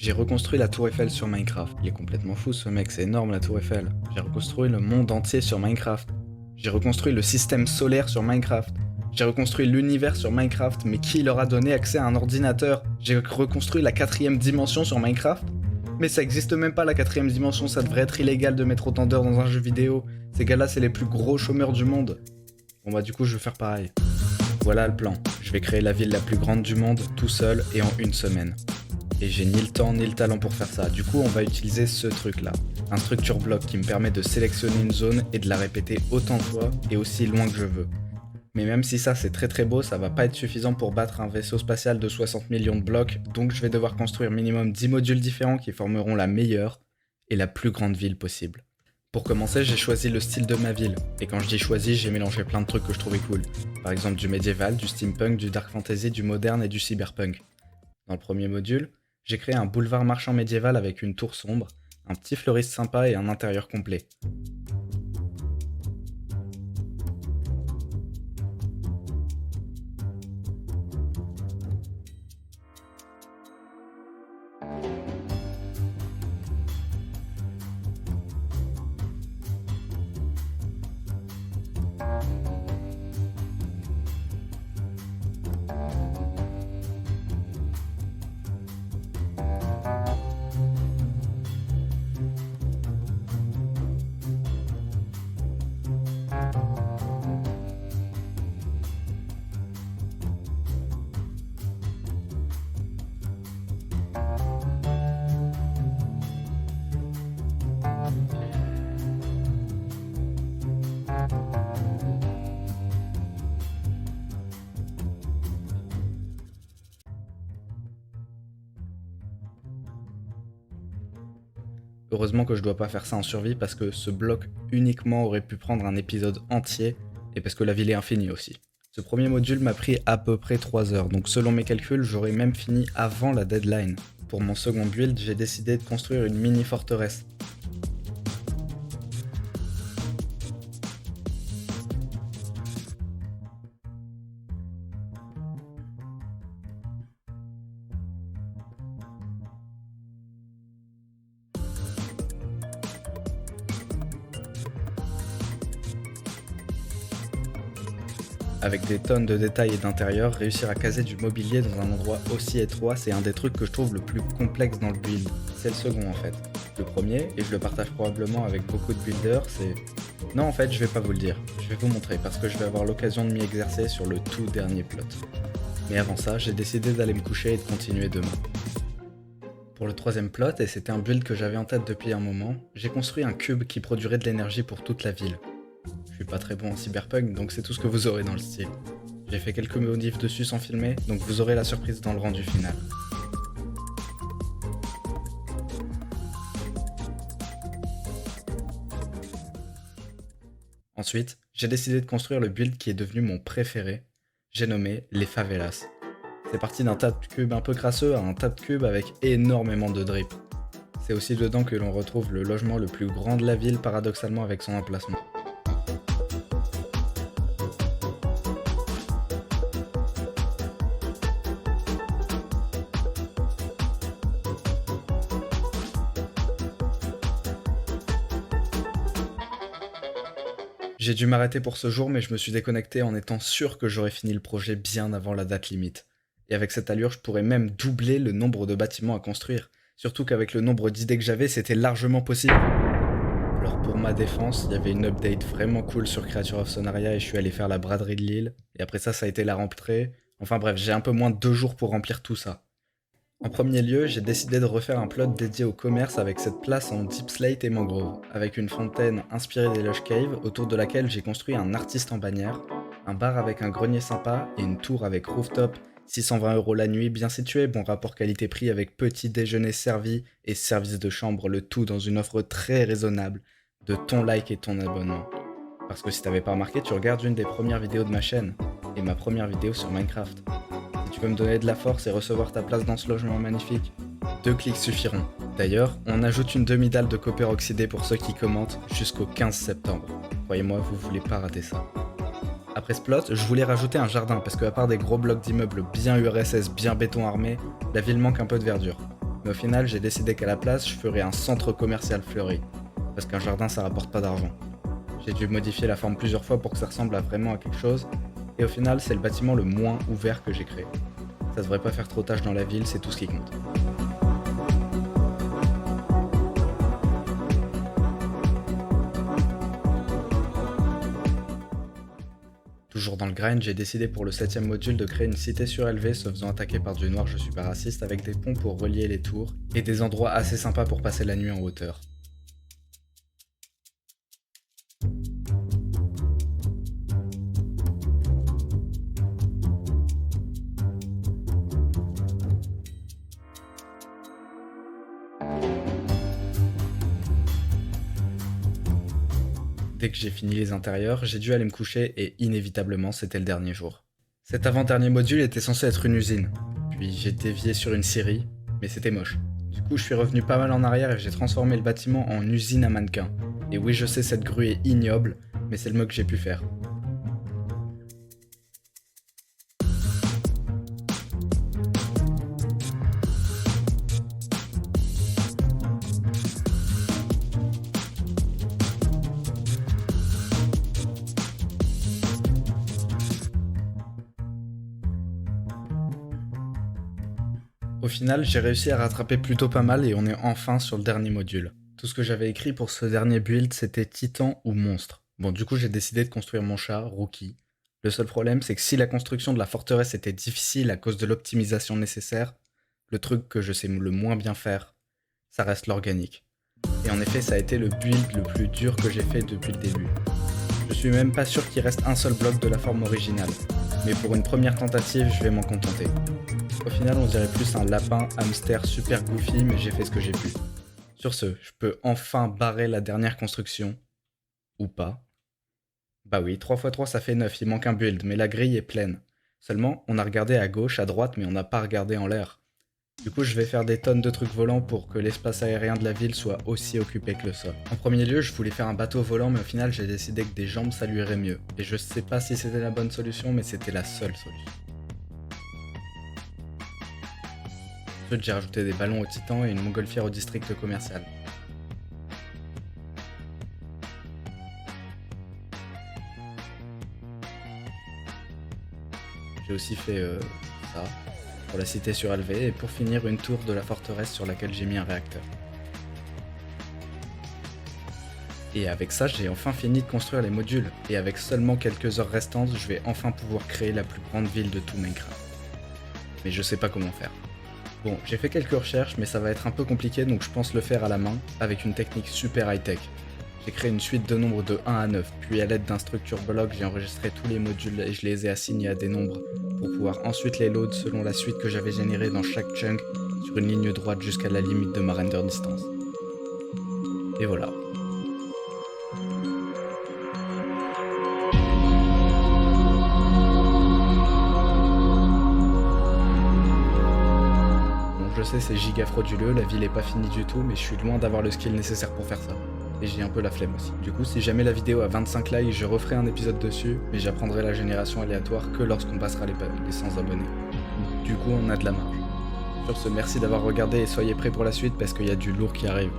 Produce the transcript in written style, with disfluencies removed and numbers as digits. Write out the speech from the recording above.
J'ai reconstruit la tour Eiffel sur Minecraft. Il est complètement fou ce mec, c'est énorme la tour Eiffel. J'ai reconstruit le monde entier sur Minecraft. J'ai reconstruit le système solaire sur Minecraft. J'ai reconstruit l'univers sur Minecraft, mais qui leur a donné accès à un ordinateur? J'ai reconstruit la 4ème dimension sur Minecraft. Mais ça existe même pas la 4ème dimension, ça devrait être illégal de mettre autant d'heures dans un jeu vidéo. Ces gars-là, c'est les plus gros chômeurs du monde. Bon bah du coup, je vais faire pareil. Voilà le plan. Je vais créer la ville la plus grande du monde, tout seul et en une semaine. Et j'ai ni le temps ni le talent pour faire ça. Du coup, on va utiliser ce truc-là. Un structure block qui me permet de sélectionner une zone et de la répéter autant de fois et aussi loin que je veux. Mais même si ça c'est très très beau, ça va pas être suffisant pour battre un vaisseau spatial de 60 millions de blocs, donc je vais devoir construire minimum 10 modules différents qui formeront la meilleure et la plus grande ville possible. Pour commencer, j'ai choisi le style de ma ville, et quand je dis choisi, j'ai mélangé plein de trucs que je trouvais cool. Par exemple du médiéval, du steampunk, du dark fantasy, du moderne et du cyberpunk. Dans le premier module, j'ai créé un boulevard marchand médiéval avec une tour sombre, un petit fleuriste sympa et un intérieur complet. Heureusement que je dois pas faire ça en survie parce que ce bloc uniquement aurait pu prendre un épisode entier et parce que la ville est infinie aussi. Ce premier module m'a pris à peu près 3 heures, donc selon mes calculs, j'aurais même fini avant la deadline. Pour mon second build, j'ai décidé de construire une mini forteresse. Avec des tonnes de détails et d'intérieur, réussir à caser du mobilier dans un endroit aussi étroit, c'est un des trucs que je trouve le plus complexe dans le build. C'est le second en fait. Le premier, et je le partage probablement avec beaucoup de builders, c'est... Non en fait, je vais pas vous le dire. Je vais vous montrer parce que je vais avoir l'occasion de m'y exercer sur le tout dernier plot. Mais avant ça, j'ai décidé d'aller me coucher et de continuer demain. Pour le troisième plot, et c'était un build que j'avais en tête depuis un moment, j'ai construit un cube qui produirait de l'énergie pour toute la ville. Je suis pas très bon en cyberpunk, donc c'est tout ce que vous aurez dans le style. J'ai fait quelques modifs dessus sans filmer, donc vous aurez la surprise dans le rendu final. Ensuite, j'ai décidé de construire le build qui est devenu mon préféré. J'ai nommé les favelas. C'est parti d'un tas de cubes un peu crasseux à un tas de cubes avec énormément de drip. C'est aussi dedans que l'on retrouve le logement le plus grand de la ville, paradoxalement avec son emplacement. J'ai dû m'arrêter pour ce jour, mais je me suis déconnecté en étant sûr que j'aurais fini le projet bien avant la date limite. Et avec cette allure, je pourrais même doubler le nombre de bâtiments à construire. Surtout qu'avec le nombre d'idées que j'avais, c'était largement possible. Alors pour ma défense, il y avait une update vraiment cool sur Creature of Sonaria et je suis allé faire la braderie de l'île. Et après ça a été la rentrée. Enfin bref, j'ai un peu moins de 2 jours pour remplir tout ça. En premier lieu, j'ai décidé de refaire un plot dédié au commerce avec cette place en deep slate et mangrove, avec une fontaine inspirée des Lush Caves autour de laquelle j'ai construit un artiste en bannière, un bar avec un grenier sympa et une tour avec rooftop, 620 € la nuit, bien situé, bon rapport qualité-prix avec petit déjeuner servi et service de chambre, le tout dans une offre très raisonnable de ton like et ton abonnement. Parce que si t'avais pas remarqué, tu regardes une des premières vidéos de ma chaîne, et ma première vidéo sur Minecraft. Si tu veux me donner de la force et recevoir ta place dans ce logement magnifique, 2 clics suffiront. D'ailleurs, on ajoute une demi-dalle de copper oxydé pour ceux qui commentent jusqu'au 15 septembre. Croyez-moi, vous voulez pas rater ça. Après ce plot, je voulais rajouter un jardin parce qu'à part des gros blocs d'immeubles bien URSS, bien béton armé, la ville manque un peu de verdure. Mais au final, j'ai décidé qu'à la place, je ferais un centre commercial fleuri. Parce qu'un jardin, ça rapporte pas d'argent. J'ai dû modifier la forme plusieurs fois pour que ça ressemble vraiment à quelque chose. Et au final, c'est le bâtiment le moins ouvert que j'ai créé. Ça devrait pas faire trop tâche dans la ville, c'est tout ce qui compte. Toujours dans le grind, j'ai décidé pour le 7ème module de créer une cité surélevée se faisant attaquer par du noir je suis pas raciste avec des ponts pour relier les tours et des endroits assez sympas pour passer la nuit en hauteur. Dès que j'ai fini les intérieurs, j'ai dû aller me coucher et inévitablement c'était le dernier jour. Cet avant-dernier module était censé être une usine, puis j'ai dévié sur une scierie, mais c'était moche. Du coup je suis revenu pas mal en arrière et j'ai transformé le bâtiment en usine à mannequins. Et oui je sais cette grue est ignoble, mais c'est le mieux que j'ai pu faire. Au final, j'ai réussi à rattraper plutôt pas mal et on est enfin sur le dernier module. Tout ce que j'avais écrit pour ce dernier build, c'était Titan ou Monstre. Bon, du coup, j'ai décidé de construire mon chat, Rookie. Le seul problème, c'est que si la construction de la forteresse était difficile à cause de l'optimisation nécessaire, le truc que je sais le moins bien faire, ça reste l'organique. Et en effet, ça a été le build le plus dur que j'ai fait depuis le début. Je suis même pas sûr qu'il reste un seul bloc de la forme originale, mais pour une première tentative, je vais m'en contenter. Au final, on dirait plus un lapin hamster super goofy, mais j'ai fait ce que j'ai pu. Sur ce, je peux enfin barrer la dernière construction. Ou pas. Bah oui, 3 x 3 ça fait 9, il manque un build, mais la grille est pleine. Seulement, on a regardé à gauche, à droite, mais on n'a pas regardé en l'air. Du coup, je vais faire des tonnes de trucs volants pour que l'espace aérien de la ville soit aussi occupé que le sol. En premier lieu, je voulais faire un bateau volant, mais au final, j'ai décidé que des jambes, ça lui irait mieux. Et je sais pas si c'était la bonne solution, mais c'était la seule solution. Ensuite, j'ai rajouté des ballons au Titan et une montgolfière au district commercial. J'ai aussi fait ça, pour la cité surélevée, et pour finir une tour de la forteresse sur laquelle j'ai mis un réacteur. Et avec ça, j'ai enfin fini de construire les modules, et avec seulement quelques heures restantes, je vais enfin pouvoir créer la plus grande ville de tout Minecraft. Mais je sais pas comment faire. Bon, j'ai fait quelques recherches, mais ça va être un peu compliqué, donc je pense le faire à la main, avec une technique super high-tech. J'ai créé une suite de nombres de 1 à 9, puis à l'aide d'un structure block, j'ai enregistré tous les modules et je les ai assignés à des nombres, pour pouvoir ensuite les load selon la suite que j'avais générée dans chaque chunk, sur une ligne droite jusqu'à la limite de ma render distance. Et voilà. Je sais, c'est giga frauduleux, la ville est pas finie du tout, mais je suis loin d'avoir le skill nécessaire pour faire ça. Et j'ai un peu la flemme aussi. Du coup, si jamais la vidéo a 25 likes, je referai un épisode dessus, mais j'apprendrai la génération aléatoire que lorsqu'on passera les 100 abonnés. Du coup, on a de la marge. Sur ce, merci d'avoir regardé et soyez prêts pour la suite parce qu'il y a du lourd qui arrive.